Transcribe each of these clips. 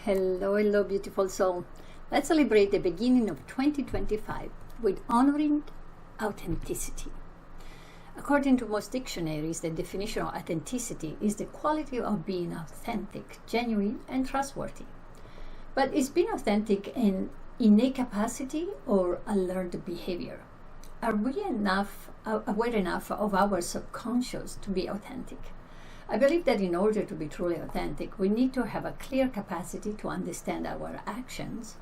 Hello, hello, beautiful soul. Let's celebrate the beginning of 2025 with honoring authenticity. According to most dictionaries, the definition of authenticity is the quality of being authentic, genuine, and trustworthy. But is being authentic an innate capacity or a learned behavior? Are we aware enough of our subconscious to be authentic? I believe that in order to be truly authentic, we need to have a clear capacity to understand our actions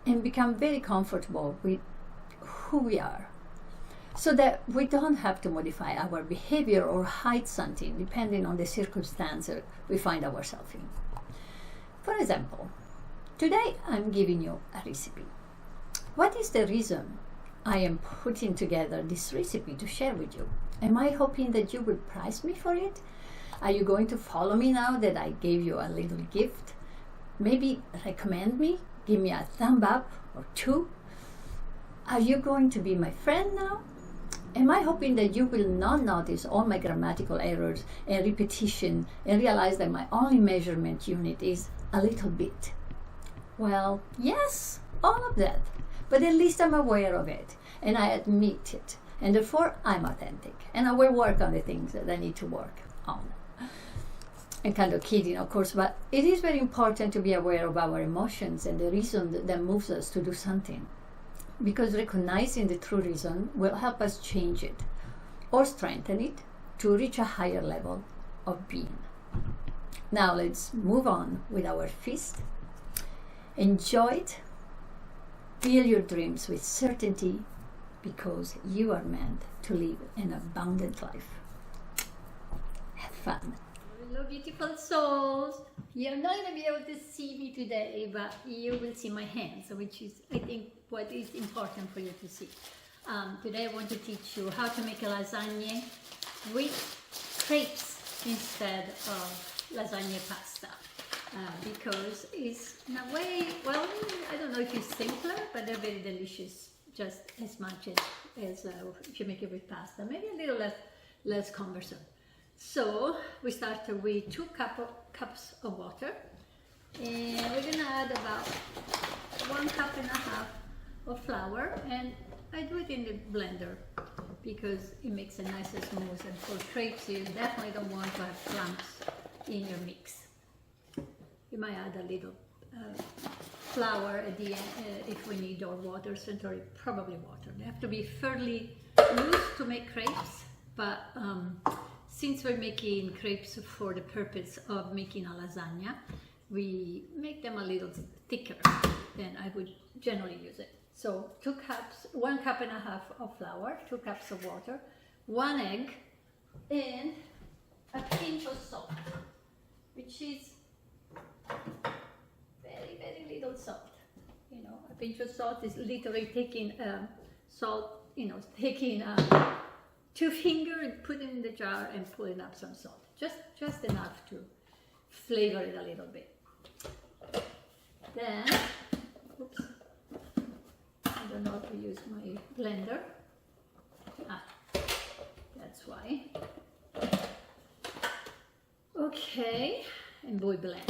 and become very comfortable with who we are, so that we don't have to modify our behavior or hide something depending on the circumstances we find ourselves in. For example, today I'm giving you a recipe. What is the reason I am putting together this recipe to share with you? Am I hoping that you will prize me for it? Are you going to follow me now that I gave you a little gift? Maybe recommend me? Give me a thumb up or two? Are you going to be my friend now? Am I hoping that you will not notice all my grammatical errors and repetition and realize that my only measurement unit is a little bit? Well, yes, all of that. But at least I'm aware of it and I admit it. And therefore, I'm authentic. And I will work on the things that I need to work on. I'm kind of kidding, of course, but it is very important to be aware of our emotions and the reason that moves us to do something. Because recognizing the true reason will help us change it or strengthen it to reach a higher level of being. Now let's move on with our feast. Enjoy it. Feel your dreams with certainty because you are meant to live an abundant life. Have fun. Hello, beautiful souls. You're not going to be able to see me today, but you will see my hands, which is, I think, what is important for you to see. Today I want to teach you how to make a lasagne with crepes instead of lasagne pasta. Because it's, in a way, well, I don't know if it's simpler, but they're very delicious, just as much as if you make it with pasta. Maybe a little less cumbersome. So we start with 2 cups of water, and we're going to add about 1.5 cups of flour, and I do it in the blender because it makes it nice and smooth, and for crepes you definitely don't want to have clumps in your mix. You might add a little flour at the end if we need, or water, or probably water. They have to be fairly loose to make crepes, but since we're making crepes for the purpose of making a lasagna, we make them a little thicker than I would generally use it. So 2 cups, 1.5 cups of flour, 2 cups of water, 1 egg, and a pinch of salt, which is very, very little salt. You know, a pinch of salt is literally taking salt, taking 2 fingers and put it in the jar and pulling up some salt. Just enough to flavor it a little bit. Then, oops, I don't know how to use my blender. That's why. Okay, and we blend.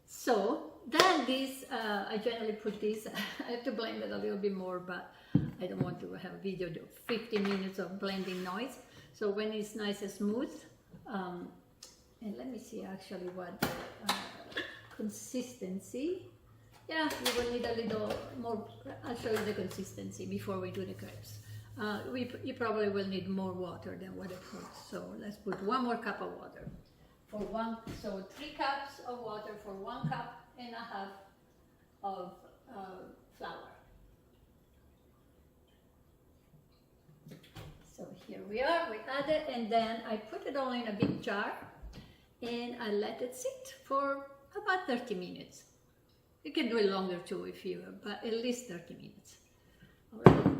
So then this, I generally put this, I have to blend it a little bit more, but I don't want to have a video of 15 minutes of blending noise. So when it's nice and smooth, and let me see actually what consistency. Yeah, you will need a little more. I'll show you the consistency before we do the crepes. You probably will need more water than what I put. So let's put 1 more cup of water. So 3 cups of water for 1.5 cups of flour. So here we are, we add it, and then I put it all in a big jar and I let it sit for about 30 minutes. You can do it longer too if you, but at least 30 minutes. All right,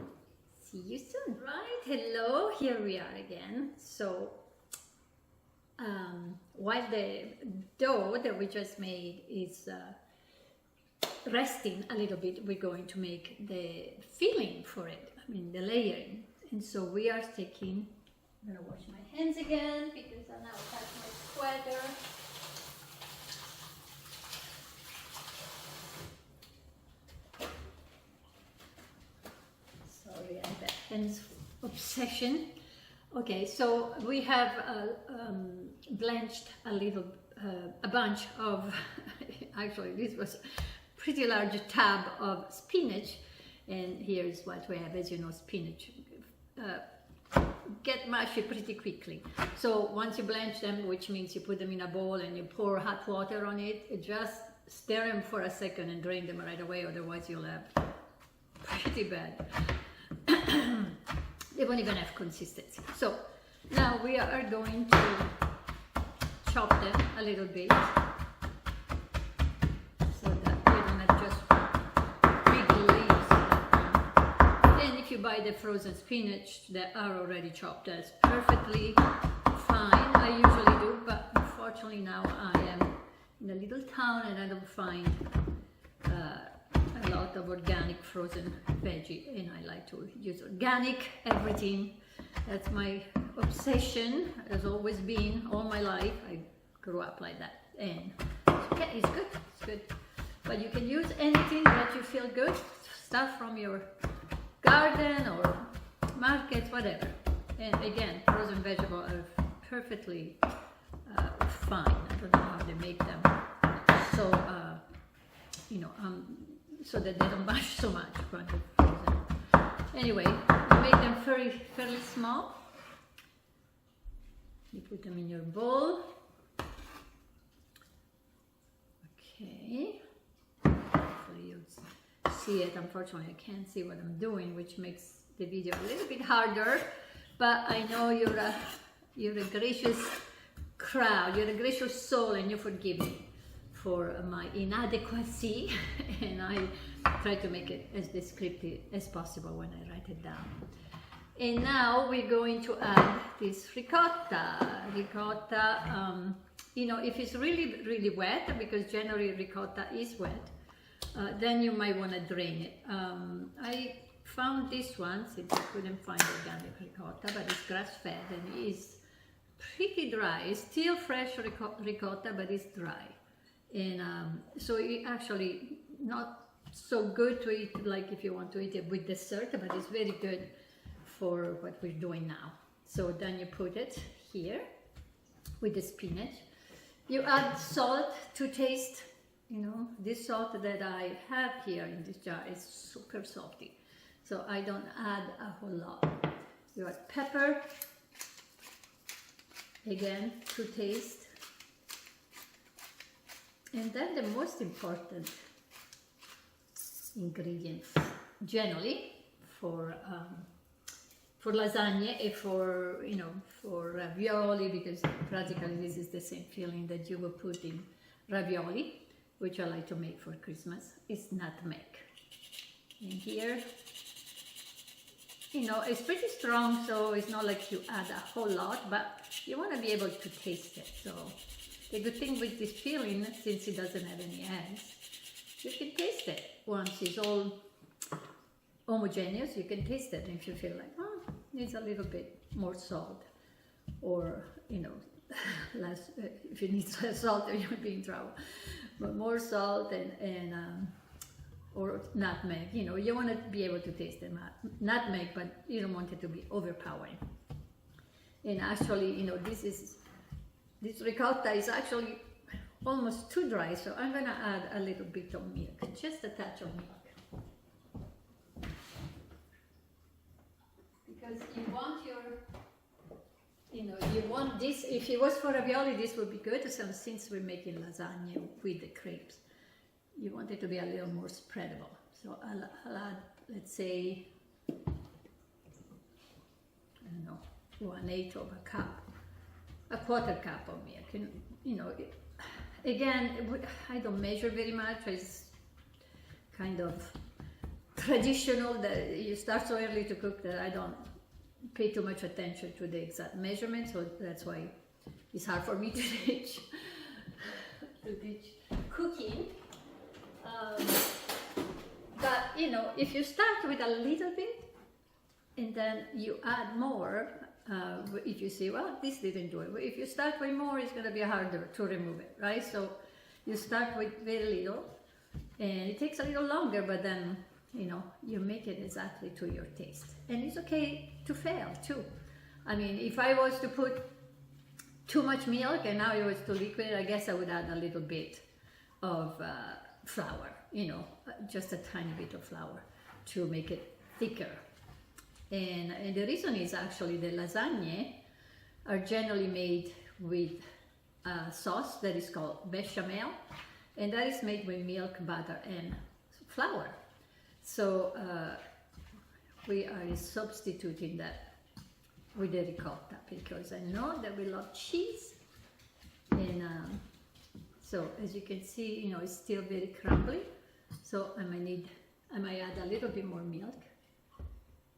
see you soon. Right, hello, here we are again. So while the dough that we just made is resting a little bit, we're going to make the filling for it, the layering. And so we are taking I'm gonna wash my hands again because I now touch my sweater. Sorry, I have a hands obsession. Okay, so we have blanched a bunch of, actually this was a pretty large tub of spinach, and here's what we have. As you know, spinach get mushy pretty quickly. So once you blanch them, which means you put them in a bowl and you pour hot water on it, just stir them for a second and drain them right away, otherwise you'll have pretty bad. They won't even have consistency. So now we are going to chop them a little bit so that we don't have just big leaves. And if you buy the frozen spinach that are already chopped, that's perfectly fine. I usually do, but unfortunately now I am in a little town and I don't find a lot of organic frozen veggie, and I like to use organic everything. That's my obsession, has always been all my life. I grew up like that, and okay, it's good, it's good. But you can use anything that you feel good, stuff from your garden or market, whatever. And again, frozen vegetables are perfectly fine. I don't know how they make them so so that they don't mash so much when they're frozen. Anyway, you make them fairly small. You put them in your bowl. Okay. Hopefully you see it. Unfortunately, I can't see what I'm doing, which makes the video a little bit harder. But I know you're a gracious crowd. You're a gracious soul, and you forgive me for my inadequacy, and I try to make it as descriptive as possible when I write it down. And now we're going to add this ricotta. If it's really wet, because generally ricotta is wet, then you might want to drain it. I found this one, since I couldn't find organic ricotta, but it's grass-fed and it's pretty dry. It's still fresh ricotta, but it's dry. And so it actually not so good to eat like if you want to eat it with dessert, but it's very good for what we're doing now. So then you put it here with the spinach. You add salt to taste. This salt that I have here in this jar is super salty, so I don't add a whole lot. You add pepper, again, to taste. And then the most important ingredient, generally, for lasagne and for ravioli, because practically this is the same feeling that you will put in ravioli, which I like to make for Christmas, is nutmeg. And here, it's pretty strong, so it's not like you add a whole lot, but you want to be able to taste it. So the good thing with this filling, since it doesn't have any eggs, you can taste it. Once it's all homogeneous, you can taste it. And if you feel like, needs a little bit more salt, or less, if you need less salt, you'll be in trouble. But more salt or nutmeg. You want to be able to taste the nutmeg, but you don't want it to be overpowering. And actually, this ricotta is actually almost too dry, so I'm gonna add a little bit of milk, just a touch of milk. Because you want you want this, if it was for ravioli, this would be good. So since we're making lasagna with the crepes, you want it to be a little more spreadable. So I'll add, let's say, I don't know, 1/8 of a cup, a quarter cup of milk. And, again, I don't measure very much. It's kind of traditional that you start so early to cook that I don't pay too much attention to the exact measurement, so that's why it's hard for me to teach cooking. But if you start with a little bit and then you add more, if you say, well, this didn't do it. But if you start with more, it's going to be harder to remove it, right? So you start with very little, and it takes a little longer, but then, you know, you make it exactly to your taste. And it's okay to fail too. I mean, if I was to put too much milk and now it was too liquid, I guess I would add a little bit of flour, you know, just a tiny bit of flour to make it thicker. And the reason is actually the lasagne are generally made with a sauce that is called bechamel, and that is made with milk, butter, and flour. So we are substituting that with the ricotta because I know that we love cheese, and so as you can see, you know, it's still very crumbly. So I might add a little bit more milk.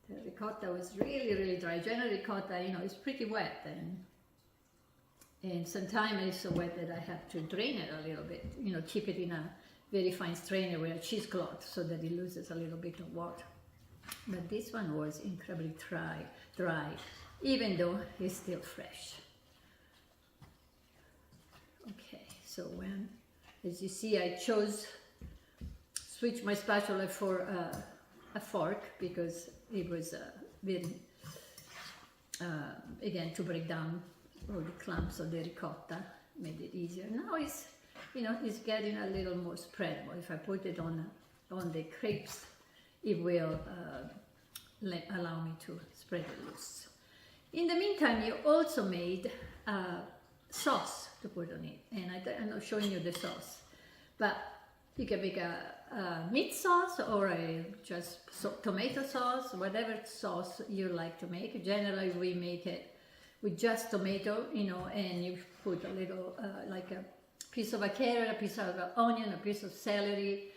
The ricotta was really dry. Generally, ricotta, you know, is pretty wet, and sometimes it's so wet that I have to drain it a little bit. You know, keep it in a very fine strainer with a cheesecloth so that it loses a little bit of water. But this one was incredibly dry, even though it's still fresh. Okay, so as you see, I switched my spatula for a fork because it was very, again, to break down all the clumps of the ricotta, made it easier. Now it's, you know, it's getting a little more spreadable. If I put it on the crepes, it will allow me to spread it loose. In the meantime, you also made sauce to put on it, and I'm not showing you the sauce, but you can make a meat sauce or just tomato sauce, whatever sauce you like to make. Generally, we make it with just tomato, you know, and you put a little, like a piece of a carrot, a piece of onion, a piece of celery,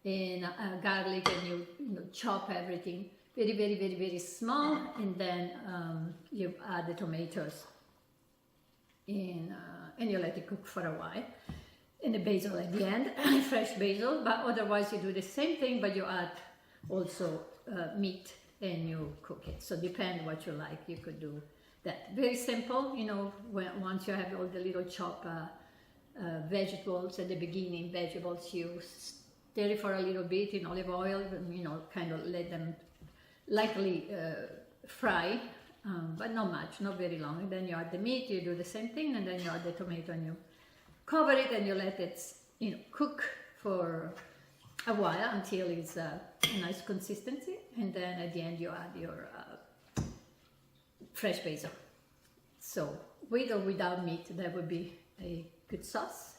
and garlic, and you know, chop everything very small, and then you add the tomatoes in, and you let it cook for a while. And the basil at the end, fresh basil, but otherwise you do the same thing, but you add also meat and you cook it. So depend what you like, you could do that. Very simple, you know, once you have all the little chopped vegetables at the beginning, you stir it for a little bit in olive oil, and, you know, kind of let them lightly fry, but not much, not very long. And then you add the meat, you do the same thing, and then you add the tomato and you cover it and you let it, you know, cook for a while until it's a nice consistency, and then at the end you add your fresh basil. So with or without meat, that would be a good sauce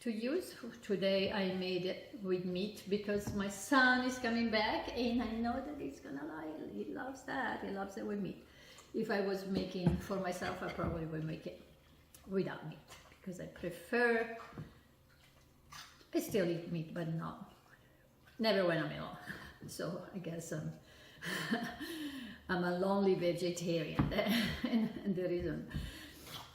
to use. Today I made it with meat because my son is coming back and I know that he's gonna like it. He loves that, he loves it with meat. If I was making for myself, I probably would make it without meat, because I still eat meat, but never when I'm alone. So I guess I'm a lonely vegetarian, and the reason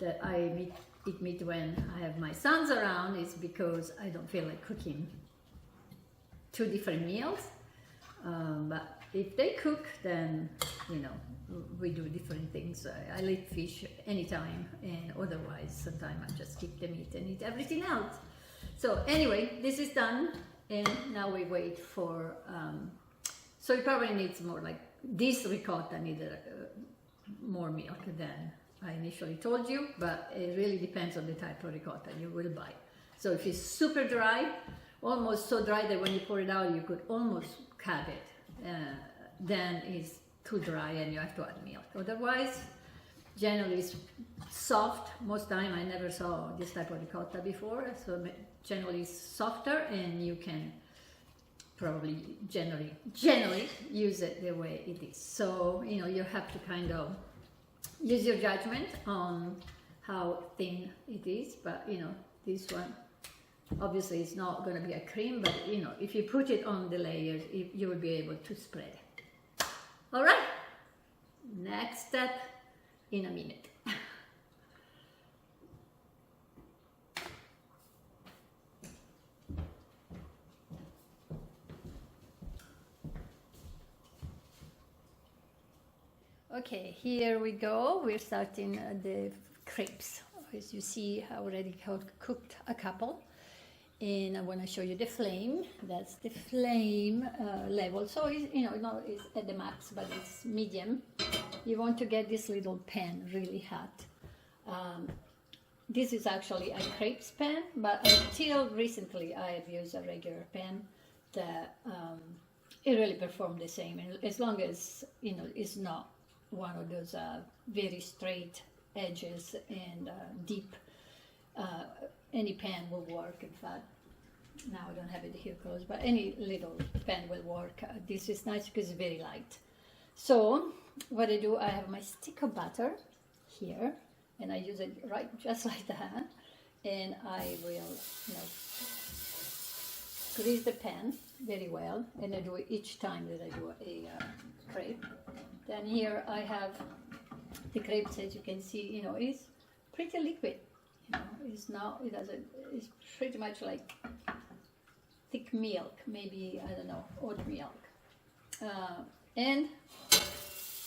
that I eat meat when I have my sons around is because I don't feel like cooking two different meals. But if they cook, then, you know, we do different things. I'll eat fish anytime, and otherwise sometimes I just keep the meat and eat everything else. So anyway, this is done, and now we wait for, so it probably needs more, like this ricotta needed more milk than I initially told you, but it really depends on the type of ricotta you will buy. So if it's super dry, almost so dry that when you pour it out you could almost cut it, then it's too dry and you have to add milk. Otherwise, generally it's soft. Most time I never saw this type of ricotta before, so generally it's softer, and you can probably generally use it the way it is. So, you know, you have to kind of use your judgment on how thin it is, but, you know, this one obviously it's not going to be a cream, but, you know, if you put it on the layers, you will be able to spread it. All right, next step in a minute. Okay, here we go. We're starting the crepes. As you see, I already cooked a couple. And I want to show you the flame. That's the flame level. So it's, not it's at the max, but it's medium. You want to get this little pan really hot. This is actually a crepes pan, but until recently I have used a regular pan that it really performed the same. And as long as it's not one of those very straight edges and deep, any pan will work. In fact, now I don't have it here close, but any little pan will work. This is nice because it's very light. So what I do, I have my stick of butter here, and I use it right just like that, and I will grease the pan very well, and I do it each time that I do a crepe. Then here I have the crepes, as you can see, is pretty liquid. It's not, it's pretty much like thick milk, maybe, I don't know, oat milk. And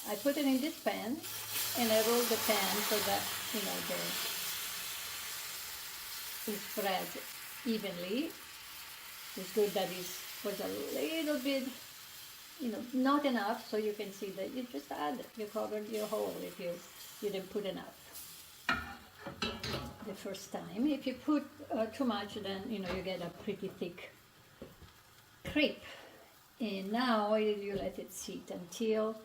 I put it in this pan, and I roll the pan so that, it spreads evenly. It's good that it was a little bit, not enough, so you can see that you just add it. You covered your hole if you didn't put enough the first time. If you put too much, then you get a pretty thick crepe. And now you let it sit until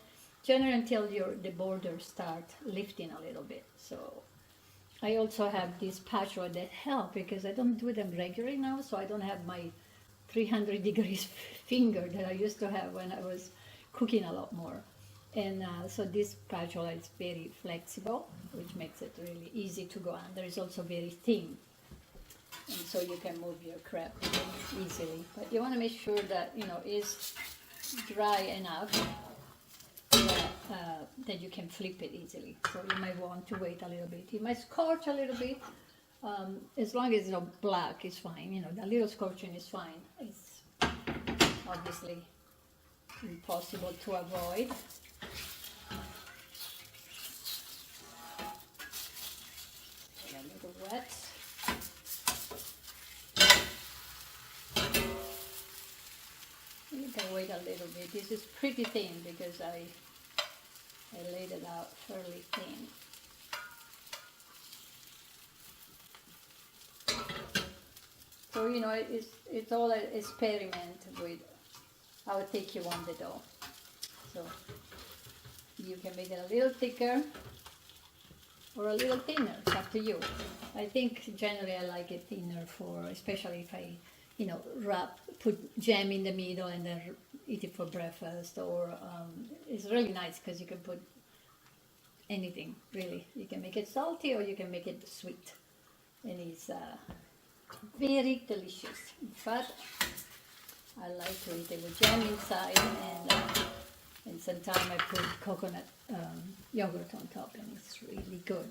the borders start lifting a little bit. So I also have this spatula that help because I don't do them regularly now, so I don't have my 300 degrees finger that I used to have when I was cooking a lot more. And so this spatula is very flexible, which makes it really easy to go under. It's also very thin, and so you can move your crepe easily. But you want to make sure that it's dry enough that you can flip it easily. So you might want to wait a little bit. You might scorch a little bit. As long as it's not black, it's fine. The little scorching is fine. It's obviously impossible to avoid. A little wet. You can wait a little bit. This is pretty thin because I laid it out fairly thin. So it's all an experiment with how thick you want the dough. So you can make it a little thicker or a little thinner. It's up to you. I think generally I like it thinner especially if I put jam in the middle and then eat it for breakfast. Or it's really nice because you can put anything really. You can make it salty or you can make it sweet, and it's very delicious. In fact, I like to eat it with jam inside, and sometimes I put coconut yogurt on top, and it's really good.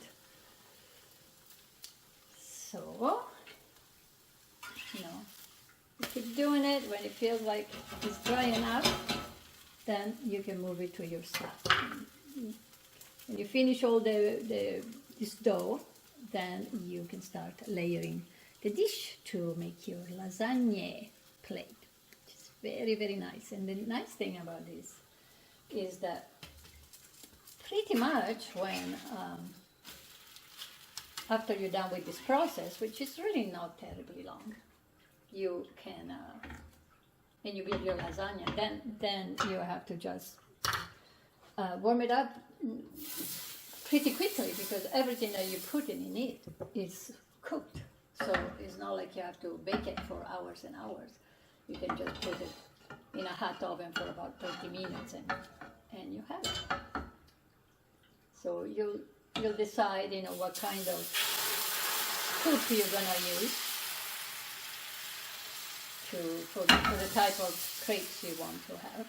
So, you keep doing it. When it feels like it's dry enough, then you can move it to your stuff. When you finish all this dough, then you can start layering the dish to make your lasagne plate, which is very, very nice. And the nice thing about this is that pretty much when after you're done with this process, which is really not terribly long, you can and you build your lasagna, then you have to just warm it up pretty quickly because everything that you put in it is cooked. So it's not like you have to bake it for hours and hours. You can just put it in a hot oven for about 30 minutes and you have it. So you'll decide, what kind of cook you're gonna use for the type of crepes you want to have.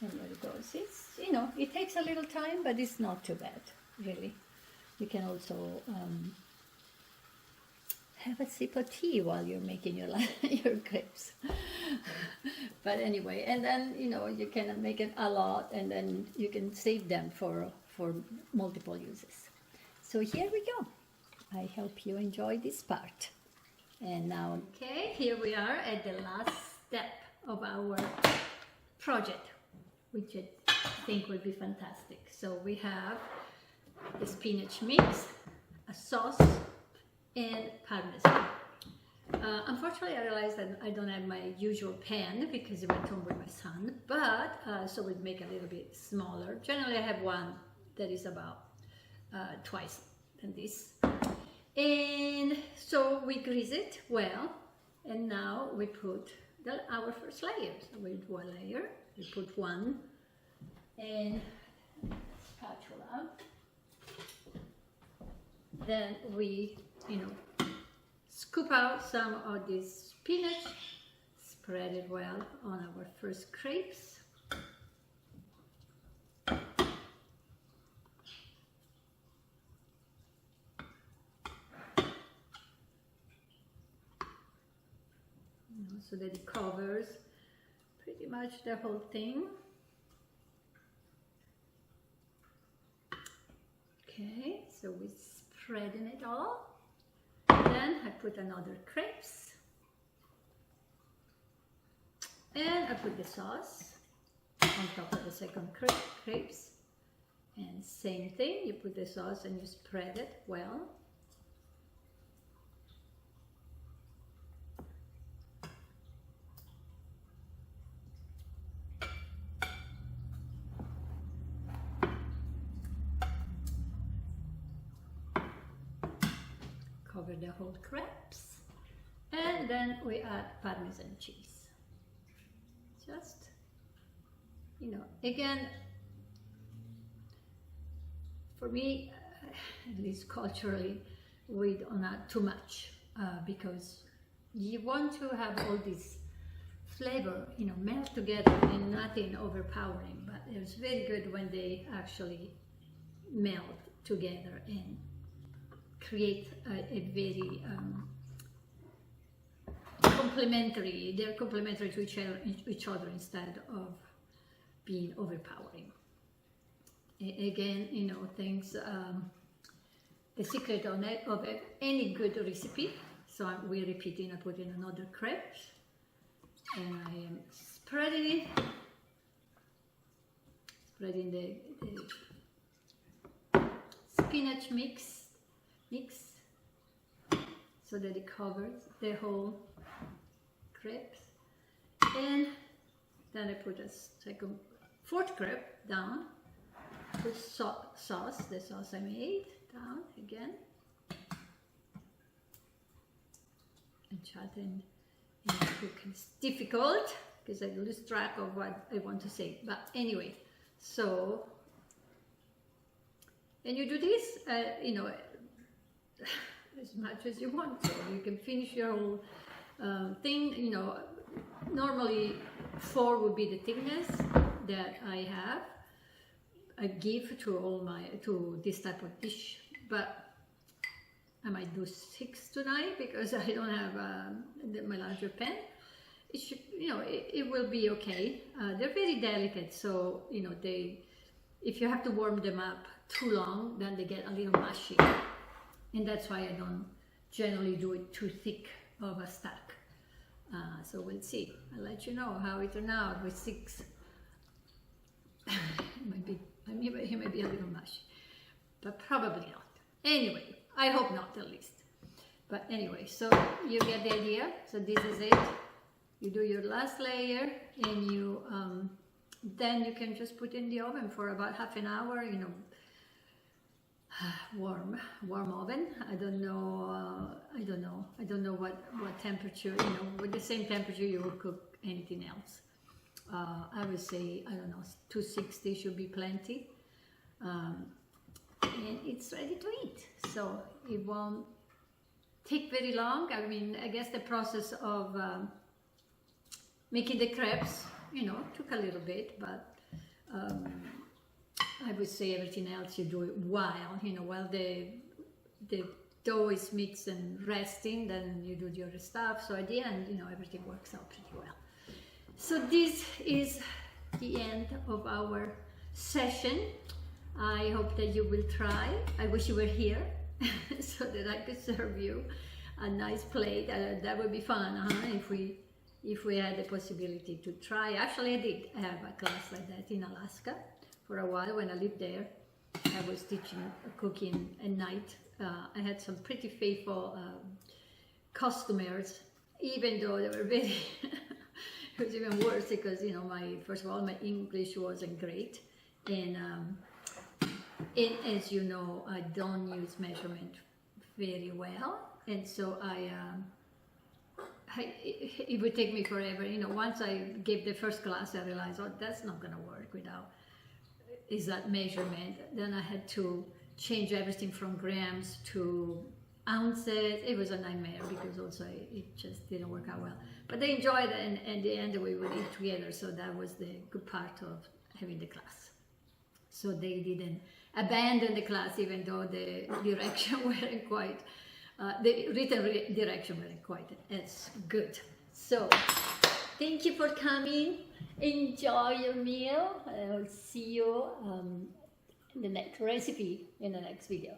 And there it goes. It's, it takes a little time, but it's not too bad, really. You can also have a sip of tea while you're making your crepes. But anyway, and then you can make it a lot, and then you can save them for multiple uses. So here we go. I hope you enjoy this part. And now, okay, here we are at the last step of our project, which I think will be fantastic. So we have the spinach mix, a sauce, and parmesan. Unfortunately, I realized that I don't have my usual pan because I went home with my son, but so we'd make it a little bit smaller. Generally, I have one that is about twice than this. And so we grease it well, and now we put our first layer. So we do a layer, we put one, and spatula. Then we, scoop out some of this spinach, spread it well on our first crepes. So that it covers pretty much the whole thing. Okay, so we're spreading it all. Then I put another crepes, and I put the sauce on top of the second crepes, and same thing, you put the sauce and you spread it well. Cover the whole crepes, and then we add Parmesan cheese. Just, again, for me, at least culturally, we don't add too much because you want to have all this flavor, melt together and nothing overpowering. But it's very good when they actually melt together and create a very complementary. They're complementary to each other instead of being overpowering. Again, things. The secret of any good recipe. So we're repeating. I put in another crepe, and I am spreading the spinach mix so that it covers the whole crepes, and then I put a fourth crepe down, put sauce, the sauce I made, down again, and chatting in cooking is difficult because I lose track of what I want to say, but anyway, so, and you do this, as much as you want, so you can finish your whole thing. Normally 4 would be the thickness that I give to this type of dish, but I might do 6 tonight because I don't have my larger pan. It should, it will be okay. They're very delicate, so if you have to warm them up too long, then they get a little mushy. And that's why I don't generally do it too thick of a stack. So we'll see. I'll let you know how it turned out with 6. He may be a little mushy, but probably not. Anyway, I hope not at least. But anyway, so you get the idea. So this is it. You do your last layer, and you then you can just put in the oven for about half an hour. Warm oven. I don't know what temperature, with the same temperature you will cook anything else. I would say, I don't know, 260 should be plenty, and it's ready to eat, so it won't take very long. I guess the process of making the crepes, took a little bit, but I would say everything else you do it while the dough is mixed and resting, then you do the other stuff. So at the end, everything works out pretty well. So this is the end of our session. I hope that you will try. I wish you were here so that I could serve you a nice plate. That would be fun, huh? If we had the possibility to try. Actually, I did have a class like that in Alaska for a while when I lived there. I was teaching cooking at night. I had some pretty faithful customers, even though they were very. It was even worse because first of all, my English wasn't great, and as you know, I don't use measurement very well, and so it would take me forever. Once I gave the first class, I realized, oh, that's not going to work without is that measurement. Then I had to change everything from grams to ounces. It was a nightmare because also it just didn't work out well. But they enjoyed it, and at the end we would eat together, so that was the good part of having the class. So they didn't abandon the class, even though the direction weren't quite, the written direction weren't quite as good. So thank you for coming. Enjoy your meal. I'll see you in the next recipe in the next video.